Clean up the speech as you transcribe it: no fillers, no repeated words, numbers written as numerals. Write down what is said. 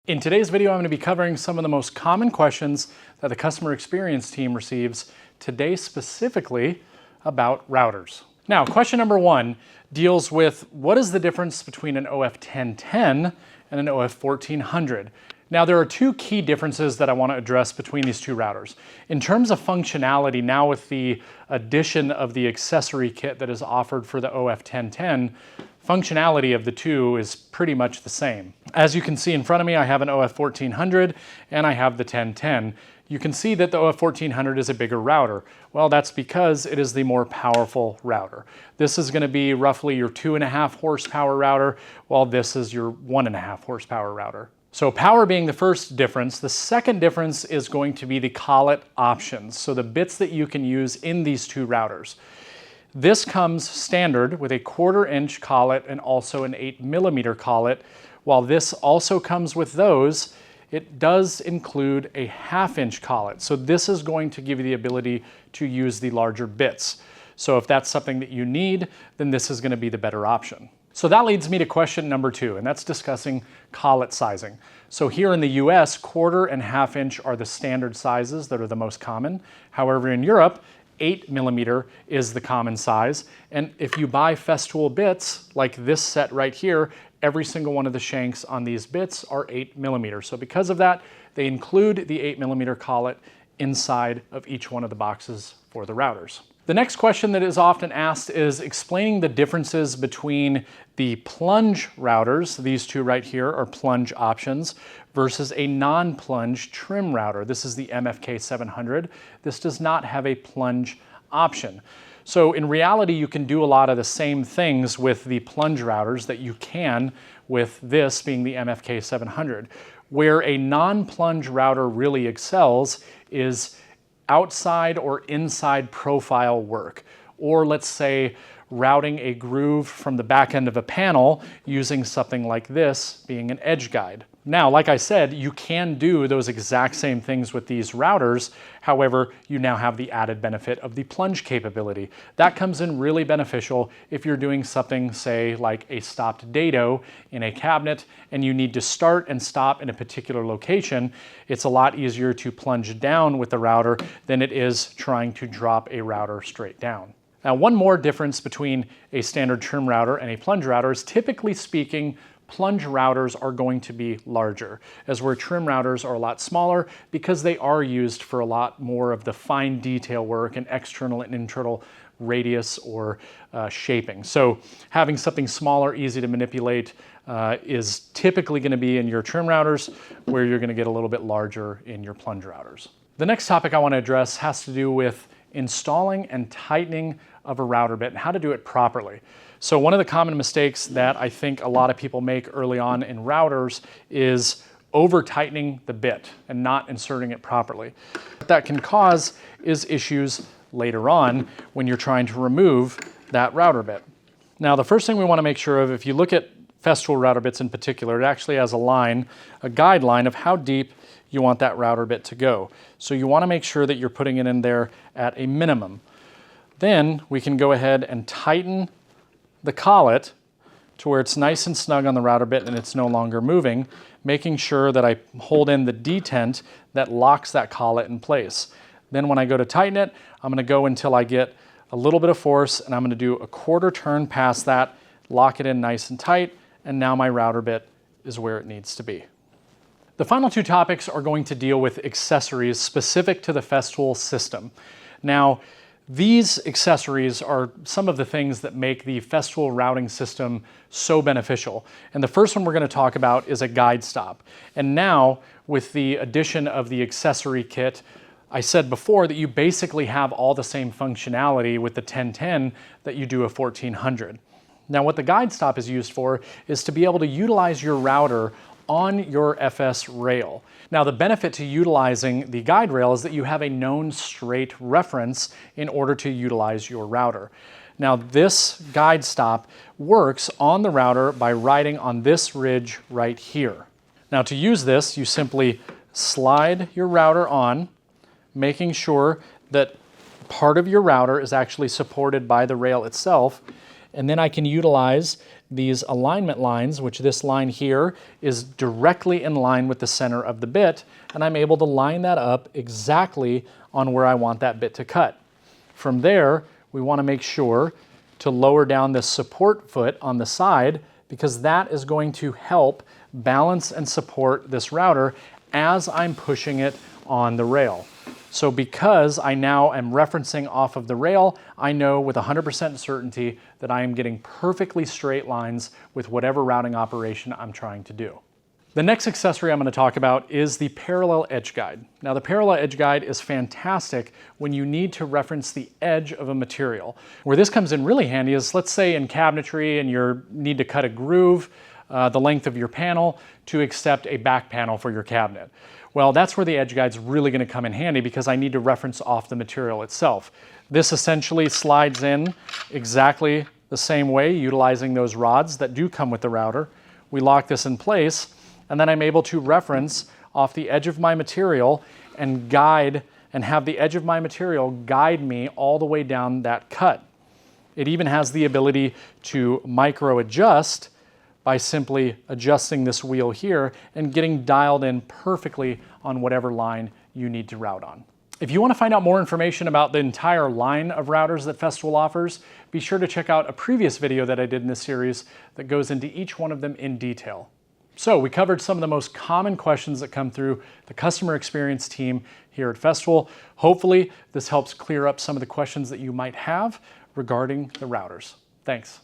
In today's video, I'm going to be covering some of the most common questions that the customer experience team receives today, specifically about routers. Now, question number one deals with what is the difference between an OF1010 and an OF1400? Now, there are two key differences that I want to address between these two routers. In terms of functionality, now with the addition of the accessory kit that is offered for the OF1010, functionality of the two is pretty much the same. As you can see in front of me, I have an OF1400 and I have the 1010. You can see that the OF1400 is a bigger router. Well, that's because it is the more powerful router. This is going to be roughly your 2.5 horsepower router, while this is your 1.5 horsepower router. So power being the first difference, the second difference is going to be the collet options. So the bits that you can use in these two routers. This comes standard with a 1/4 inch collet and also an 8mm collet. While this also comes with those, it does include a 1/2 inch collet. So this is going to give you the ability to use the larger bits. So if that's something that you need, then this is going to be the better option. So that leads me to question number two, and that's discussing collet sizing. So here in the US, 1/4 and 1/2 inch are the standard sizes that are the most common. However, in Europe, 8mm is the common size. And if you buy Festool bits, like this set right here, every single one of the shanks on these bits are 8mm. So because of that, they include the 8mm collet inside of each one of the boxes for the routers. The next question that is often asked is explaining the differences between the plunge routers, these two right here are plunge options, versus a non-plunge trim router. This is the MFK700. This does not have a plunge option. So in reality, you can do a lot of the same things with the plunge routers that you can with this being the MFK700. Where a non-plunge router really excels is outside or inside profile work, or let's say routing a groove from the back end of a panel using something like this being an edge guide. Now, like I said, you can do those exact same things with these routers. However, you now have the added benefit of the plunge capability. That comes in really beneficial if you're doing something, say, like a stopped dado in a cabinet and you need to start and stop in a particular location. It's a lot easier to plunge down with the router than it is trying to drop a router straight down. Now, one more difference between a standard trim router and a plunge router is, typically speaking, plunge routers are going to be larger, as where trim routers are a lot smaller because they are used for a lot more of the fine detail work and external and internal radius or shaping. So having something smaller, easy to manipulate is typically going to be in your trim routers, where you're going to get a little bit larger in your plunge routers. The next topic I want to address has to do with installing and tightening of a router bit and how to do it properly. So one of the common mistakes that I think a lot of people make early on in routers is over tightening the bit and not inserting it properly. What that can cause is issues later on when you're trying to remove that router bit. Now, the first thing we want to make sure of, if you look at Festool router bits in particular, it actually has a line, a guideline of how deep you want that router bit to go. So you want to make sure that you're putting it in there at a minimum. Then we can go ahead and tighten the collet to where it's nice and snug on the router bit and it's no longer moving, making sure that I hold in the detent that locks that collet in place. Then when I go to tighten it, I'm going to go until I get a little bit of force, and I'm going to do a 1/4 turn past that, lock it in nice and tight, and now my router bit is where it needs to be. The final two topics are going to deal with accessories specific to the Festool system. Now, these accessories are some of the things that make the Festool routing system so beneficial. And the first one we're going to talk about is a guide stop. And now, with the addition of the accessory kit, I said before that you basically have all the same functionality with the 1010 that you do a 1400. Now, what the guide stop is used for is to be able to utilize your router on your FS rail. Now, the benefit to utilizing the guide rail is that you have a known straight reference in order to utilize your router. Now, this guide stop works on the router by riding on this ridge right here. Now, to use this, you simply slide your router on, making sure that part of your router is actually supported by the rail itself, and then I can utilize these alignment lines, which this line here is directly in line with the center of the bit, and I'm able to line that up exactly on where I want that bit to cut. From there, we want to make sure to lower down this support foot on the side, because that is going to help balance and support this router as I'm pushing it on the rail. So because I now am referencing off of the rail, I know with 100% certainty that I am getting perfectly straight lines with whatever routing operation I'm trying to do. The next accessory I'm going to talk about is the parallel edge guide. Now, the parallel edge guide is fantastic when you need to reference the edge of a material. Where this comes in really handy is, let's say in cabinetry and you need to cut a groove the length of your panel to accept a back panel for your cabinet. Well, that's where the edge guide's really going to come in handy, because I need to reference off the material itself. This essentially slides in exactly the same way, utilizing those rods that do come with the router. We lock this in place, and then I'm able to reference off the edge of my material and guide and have the edge of my material guide me all the way down that cut. It even has the ability to micro adjust by simply adjusting this wheel here and getting dialed in perfectly on whatever line you need to route on. If you want to find out more information about the entire line of routers that Festool offers, be sure to check out a previous video that I did in this series that goes into each one of them in detail. So we covered some of the most common questions that come through the customer experience team here at Festool. Hopefully this helps clear up some of the questions that you might have regarding the routers. Thanks.